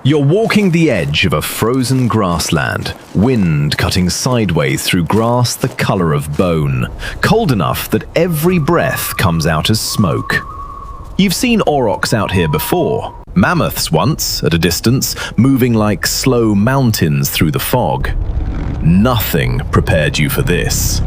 You're walking the edge of a frozen grassland, wind cutting sideways through grass the color of bone, cold enough that every breath comes out as smoke. You've seen aurochs out here before, mammoths once, at a distance, moving like slow mountains through the fog. Nothing prepared you for this.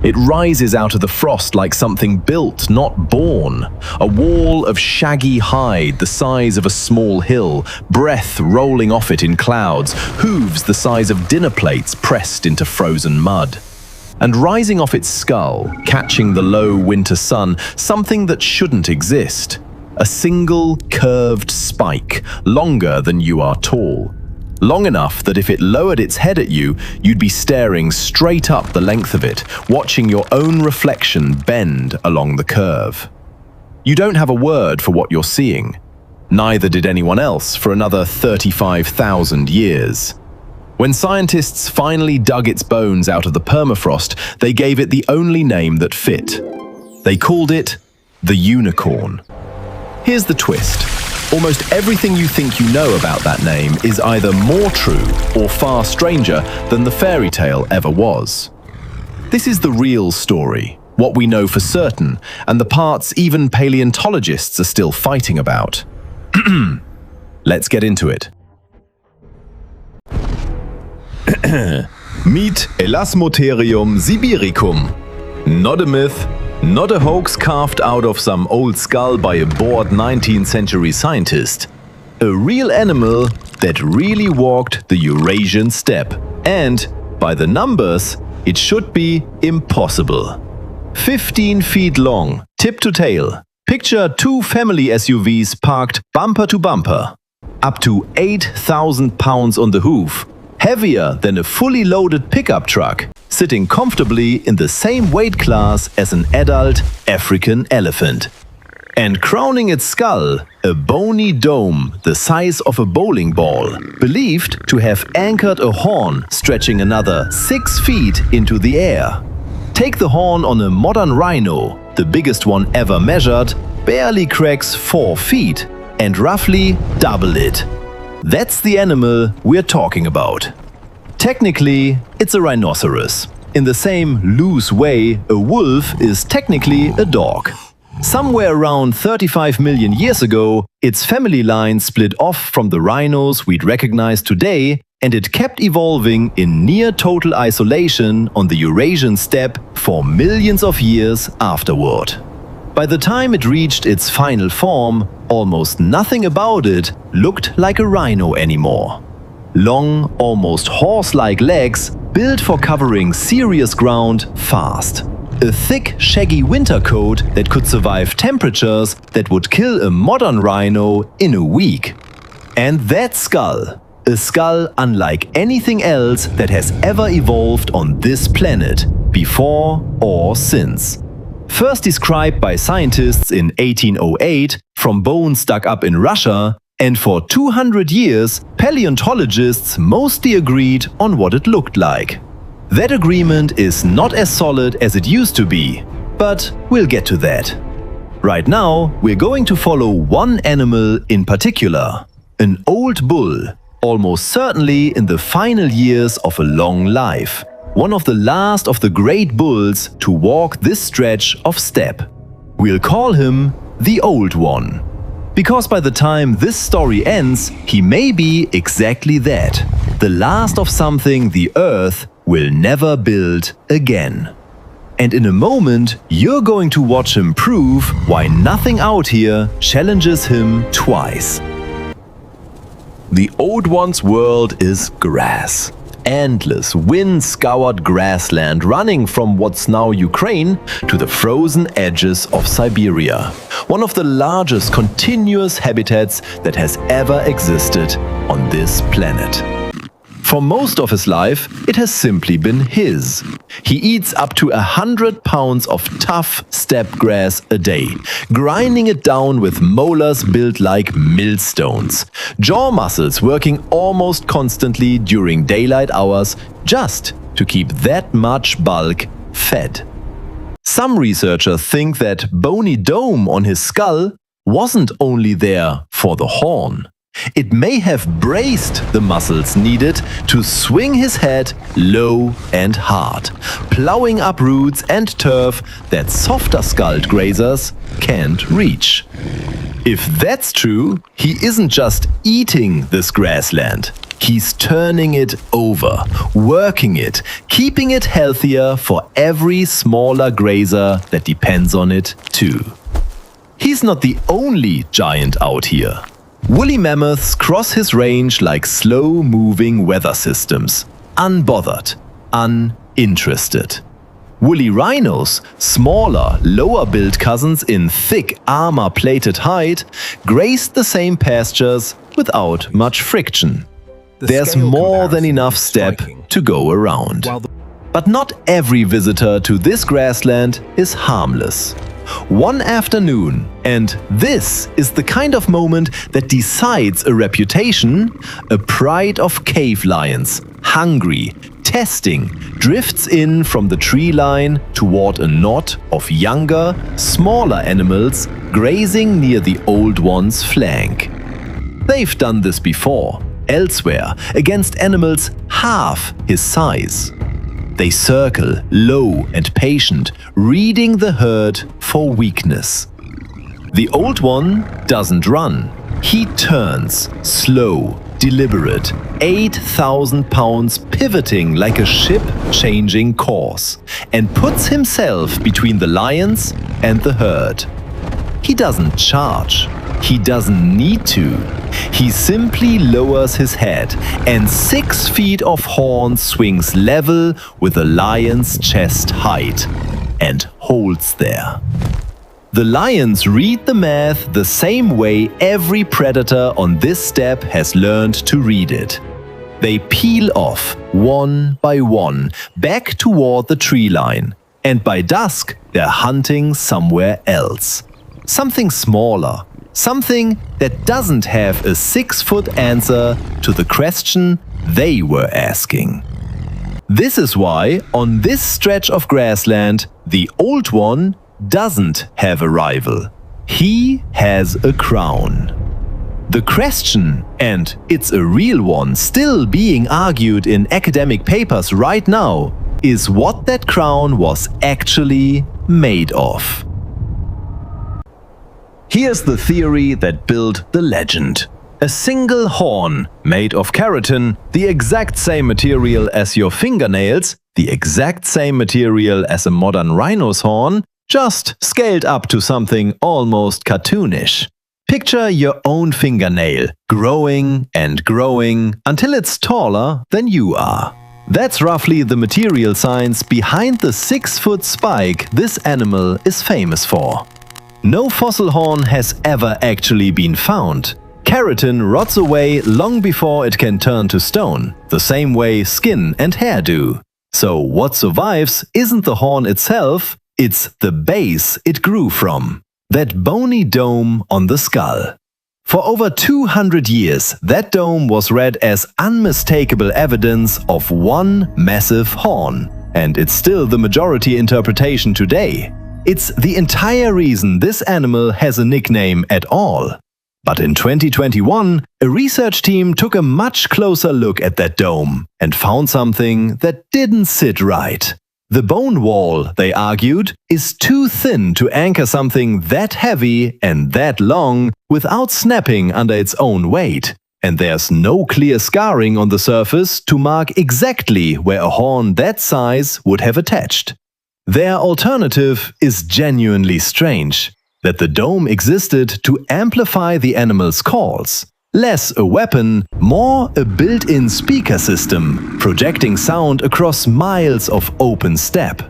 It rises out of the frost like something built, not born. A wall of shaggy hide the size of a small hill, breath rolling off it in clouds, hooves the size of dinner plates pressed into frozen mud. And rising off its skull, catching the low winter sun, something that shouldn't exist. A single curved spike, longer than you are tall. Long enough that if it lowered its head at you, you'd be staring straight up the length of it, watching your own reflection bend along the curve. You don't have a word for what you're seeing. Neither did anyone else for another 35,000 years. When scientists finally dug its bones out of the permafrost, they gave it the only name that fit. They called it the unicorn. Here's the twist. Almost everything you think you know about that name is either more true or far stranger than the fairy tale ever was. This is the real story, what we know for certain, and the parts even paleontologists are still fighting about. Let's get into it. Meet Elasmotherium sibiricum. Not a myth, not a hoax carved out of some old skull by a bored 19th century scientist. A real animal that really walked the Eurasian steppe. And, by the numbers, it should be impossible. 15 feet long, tip to tail. Picture two family SUVs parked bumper to bumper. Up to 8,000 pounds on the hoof. Heavier than a fully loaded pickup truck, sitting comfortably in the same weight class as an adult African elephant. And crowning its skull, a bony dome the size of a bowling ball, believed to have anchored a horn stretching another 6 feet into the air. Take the horn on a modern rhino, the biggest one ever measured, barely cracks 4 feet, and roughly double it. That's the animal we're talking about. Technically, it's a rhinoceros. In the same loose way, a wolf is technically a dog. Somewhere around 35 million years ago, its family line split off from the rhinos we'd recognize today, and it kept evolving in near total isolation on the Eurasian steppe for millions of years afterward. By the time it reached its final form, almost nothing about it looked like a rhino anymore. Long, almost horse-like legs, built for covering serious ground fast. A thick, shaggy winter coat that could survive temperatures that would kill a modern rhino in a week. And that skull. A skull unlike anything else that has ever evolved on this planet, before or since. First described by scientists in 1808 from bones dug up in Russia, and for 200 years, paleontologists mostly agreed on what it looked like. That agreement is not as solid as it used to be, but we'll get to that. Right now, we're going to follow one animal in particular, an old bull, almost certainly in the final years of a long life. One of the last of the great bulls to walk this stretch of steppe. We'll call him the Old One. Because by the time this story ends, he may be exactly that. The last of something the Earth will never build again. And in a moment, you're going to watch him prove why nothing out here challenges him twice. The Old One's world is grass. Endless, wind-scoured grassland running from what's now Ukraine to the frozen edges of Siberia. One of the largest continuous habitats that has ever existed on this planet. For most of his life, it has simply been his. He eats up to 100 pounds of tough steppe grass a day, grinding it down with molars built like millstones, jaw muscles working almost constantly during daylight hours just to keep that much bulk fed. Some researchers think that bony dome on his skull wasn't only there for the horn. It may have braced the muscles needed to swing his head low and hard, plowing up roots and turf that softer-skulled grazers can't reach. If that's true, he isn't just eating this grassland. He's turning it over, working it, keeping it healthier for every smaller grazer that depends on it too. He's not the only giant out here. Woolly mammoths cross his range like slow-moving weather systems, unbothered, uninterested. Woolly rhinos, smaller, lower-built cousins in thick armor-plated hide, graze the same pastures without much friction. There's more than enough steppe to go around. But not every visitor to this grassland is harmless. One afternoon, and this is the kind of moment that decides a reputation, a pride of cave lions, hungry, testing, drifts in from the tree line toward a knot of younger, smaller animals grazing near the old one's flank. They've done this before, elsewhere, against animals half his size. They circle, low and patient, reading the herd for weakness. The old one doesn't run. He turns, slow, deliberate, 8,000 pounds pivoting like a ship changing course, and puts himself between the lions and the herd. He doesn't charge. He doesn't need to. He simply lowers his head, and 6 feet of horn swings level with the lion's chest height, and holds there. The lions read the math the same way every predator on this steppe has learned to read it. They peel off, one by one, back toward the tree line, and by dusk they're hunting somewhere else. Something smaller. Something that doesn't have a 6-foot answer to the question they were asking. This is why, on this stretch of grassland, the old one doesn't have a rival. He has a crown. The question, and it's a real one still being argued in academic papers right now, is what that crown was actually made of. Here's the theory that built the legend. A single horn, made of keratin, the exact same material as your fingernails, the exact same material as a modern rhino's horn, just scaled up to something almost cartoonish. Picture your own fingernail, growing and growing until it's taller than you are. That's roughly the material science behind the 6-foot spike this animal is famous for. No fossil horn has ever actually been found. Keratin rots away long before it can turn to stone, the same way skin and hair do. So what survives isn't the horn itself, it's the base it grew from. That bony dome on the skull. For over 200 years, that dome was read as unmistakable evidence of one massive horn. And it's still the majority interpretation today. It's the entire reason this animal has a nickname at all. But in 2021, a research team took a much closer look at that dome and found something that didn't sit right. The bone wall, they argued, is too thin to anchor something that heavy and that long without snapping under its own weight. And there's no clear scarring on the surface to mark exactly where a horn that size would have attached. Their alternative is genuinely strange, that the dome existed to amplify the animal's calls. Less a weapon, more a built-in speaker system, projecting sound across miles of open steppe.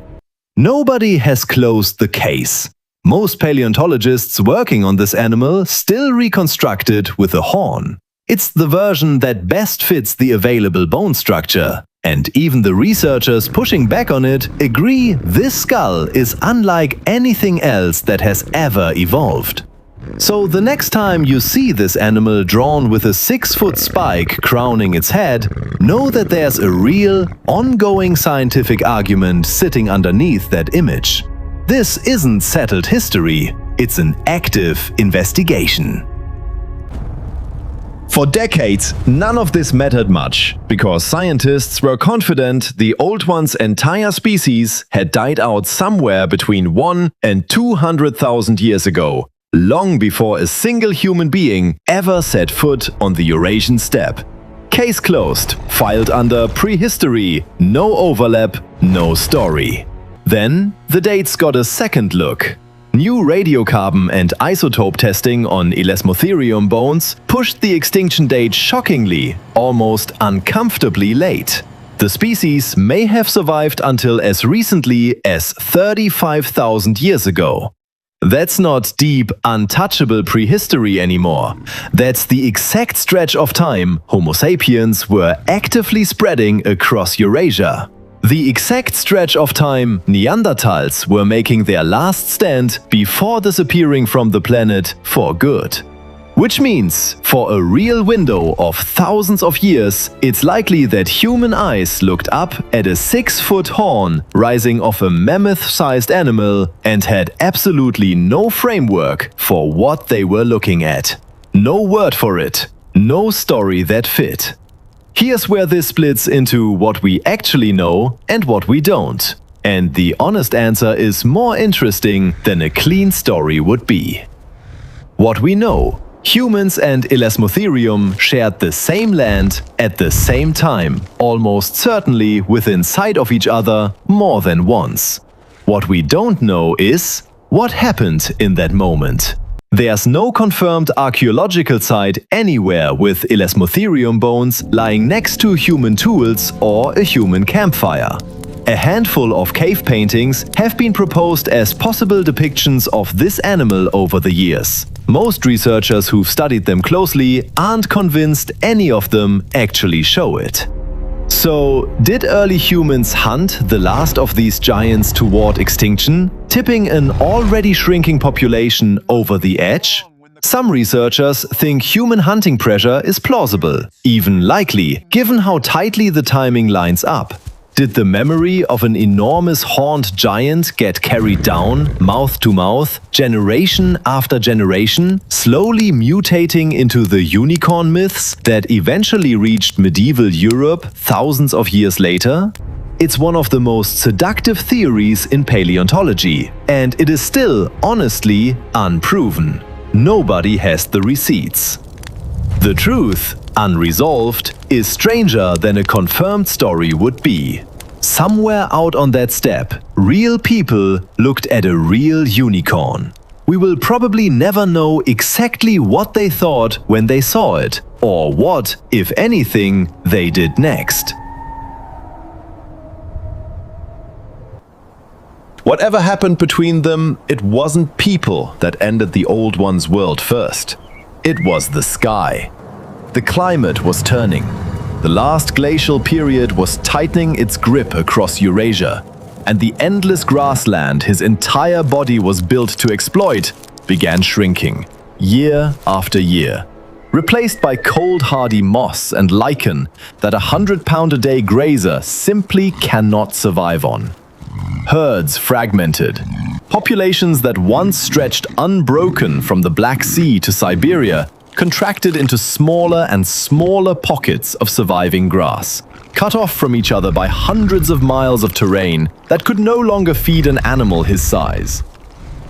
Nobody has closed the case. Most paleontologists working on this animal still reconstruct it with a horn. It's the version that best fits the available bone structure. And even the researchers pushing back on it agree this skull is unlike anything else that has ever evolved. So the next time you see this animal drawn with a 6-foot spike crowning its head, know that there's a real, ongoing scientific argument sitting underneath that image. This isn't settled history, it's an active investigation. For decades, none of this mattered much, because scientists were confident the old one's entire species had died out somewhere between 1 and 200,000 years ago, long before a single human being ever set foot on the Eurasian steppe. Case closed, filed under prehistory, no overlap, no story. Then, the dates got a second look. New radiocarbon and isotope testing on Elasmotherium bones pushed the extinction date shockingly, almost uncomfortably late. The species may have survived until as recently as 35,000 years ago. That's not deep, untouchable prehistory anymore. That's the exact stretch of time Homo sapiens were actively spreading across Eurasia. The exact stretch of time Neanderthals were making their last stand before disappearing from the planet for good. Which means, for a real window of thousands of years, it's likely that human eyes looked up at a 6-foot horn rising off a mammoth-sized animal and had absolutely no framework for what they were looking at. No word for it, no story that fit. Here's where this splits into what we actually know and what we don't. And the honest answer is more interesting than a clean story would be. What we know: humans and Elasmotherium shared the same land at the same time, almost certainly within sight of each other more than once. What we don't know is what happened in that moment. There's no confirmed archaeological site anywhere with Elasmotherium bones lying next to human tools or a human campfire. A handful of cave paintings have been proposed as possible depictions of this animal over the years. Most researchers who've studied them closely aren't convinced any of them actually show it. So, did early humans hunt the last of these giants toward extinction, tipping an already shrinking population over the edge? Some researchers think human hunting pressure is plausible, even likely, given how tightly the timing lines up. Did the memory of an enormous horned giant get carried down, mouth to mouth, generation after generation, slowly mutating into the unicorn myths that eventually reached medieval Europe thousands of years later? It's one of the most seductive theories in paleontology, and it is still, honestly, unproven. Nobody has the receipts. The truth, unresolved, is stranger than a confirmed story would be. Somewhere out on that steppe, real people looked at a real unicorn. We will probably never know exactly what they thought when they saw it, or what, if anything, they did next. Whatever happened between them, it wasn't people that ended the old one's world first. It was the sky. The climate was turning. The last glacial period was tightening its grip across Eurasia, and the endless grassland his entire body was built to exploit began shrinking, year after year, replaced by cold hardy moss and lichen that a 100-pound-a-day grazer simply cannot survive on. Herds fragmented. Populations that once stretched unbroken from the Black Sea to Siberia contracted into smaller and smaller pockets of surviving grass, cut off from each other by hundreds of miles of terrain that could no longer feed an animal his size.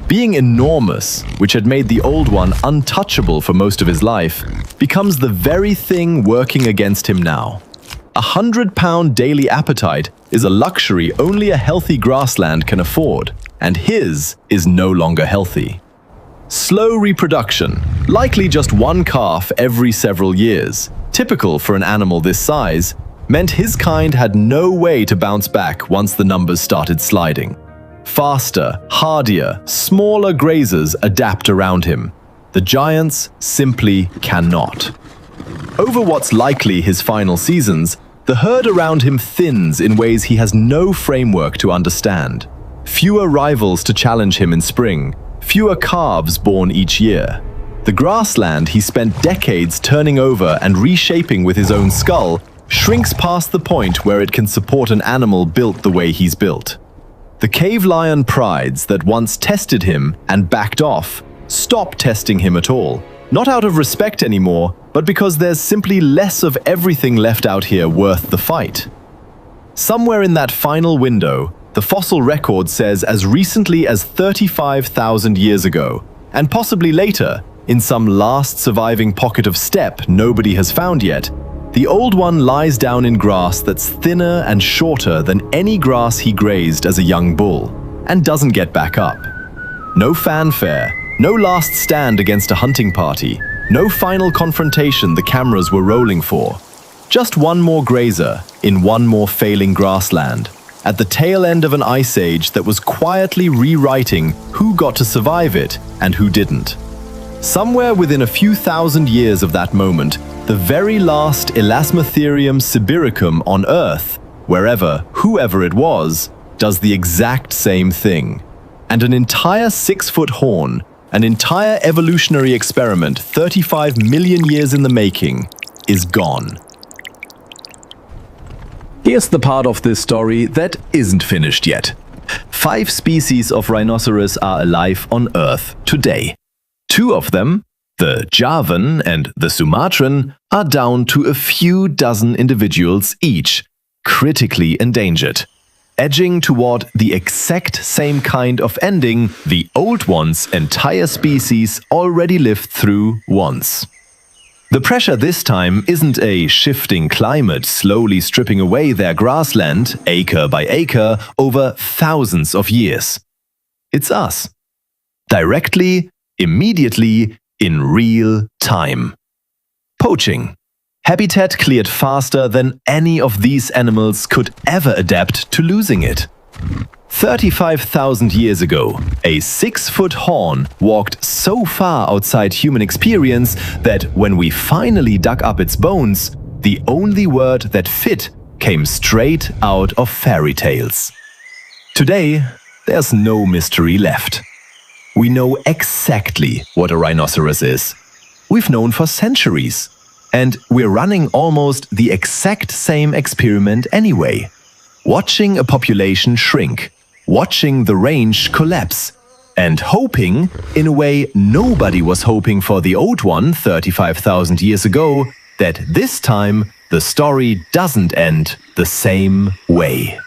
Being enormous, which had made the old one untouchable for most of his life, becomes the very thing working against him now. A 100-pound daily appetite is a luxury only a healthy grassland can afford, and his is no longer healthy. Slow reproduction, likely just one calf every several years, typical for an animal this size, meant his kind had no way to bounce back once the numbers started sliding. Faster, hardier, smaller grazers adapt around him. The giants simply cannot. Over what's likely his final seasons, the herd around him thins in ways he has no framework to understand. Fewer rivals to challenge him in spring, fewer calves born each year. The grassland he spent decades turning over and reshaping with his own skull shrinks past the point where it can support an animal built the way he's built. The cave lion prides that once tested him and backed off stop testing him at all, Not out of respect anymore, but because there's simply less of everything left out here worth the fight. Somewhere in that final window, the fossil record says as recently as 35,000 years ago, and possibly later, in some last surviving pocket of steppe nobody has found yet, the old one lies down in grass that's thinner and shorter than any grass he grazed as a young bull, and doesn't get back up. No fanfare, no last stand against a hunting party, no final confrontation the cameras were rolling for. Just one more grazer in one more failing grassland, at the tail end of an ice age that was quietly rewriting who got to survive it and who didn't. Somewhere within a few thousand years of that moment, the very last Elasmotherium sibiricum on Earth, wherever, whoever it was, does the exact same thing. And an entire 6-foot horn, an entire evolutionary experiment 35 million years in the making, is gone. Here's the part of this story that isn't finished yet. 5 species of rhinoceros are alive on Earth today. 2 of them, the Javan and the Sumatran, are down to a few dozen individuals each, critically endangered, edging toward the exact same kind of ending the old one's entire species already lived through once. The pressure this time isn't a shifting climate slowly stripping away their grassland, acre by acre, over thousands of years. It's us. Directly, immediately, in real time. Poaching. Habitat cleared faster than any of these animals could ever adapt to losing it. 35,000 years ago, a 6-foot horn walked so far outside human experience that when we finally dug up its bones, the only word that fit came straight out of fairy tales. Today, there's no mystery left. We know exactly what a rhinoceros is. We've known for centuries. And we're running almost the exact same experiment anyway. Watching a population shrink, watching the range collapse, and hoping, in a way nobody was hoping for the old one 35,000 years ago, that this time the story doesn't end the same way.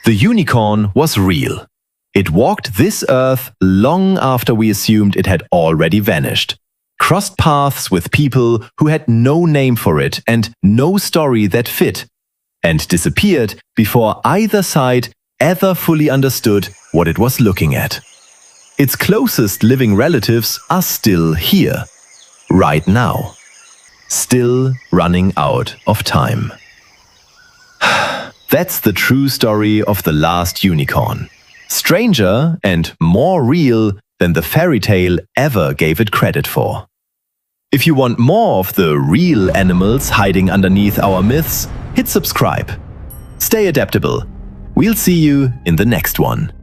The unicorn was real. It walked this earth long after we assumed it had already vanished. Crossed paths with people who had no name for it and no story that fit, and disappeared before either side ever fully understood what it was looking at. Its closest living relatives are still here, right now, still running out of time. That's the true story of the last unicorn. Stranger and more real than the fairy tale ever gave it credit for. If you want more of the real animals hiding underneath our myths, hit subscribe. Stay adaptable. We'll see you in the next one.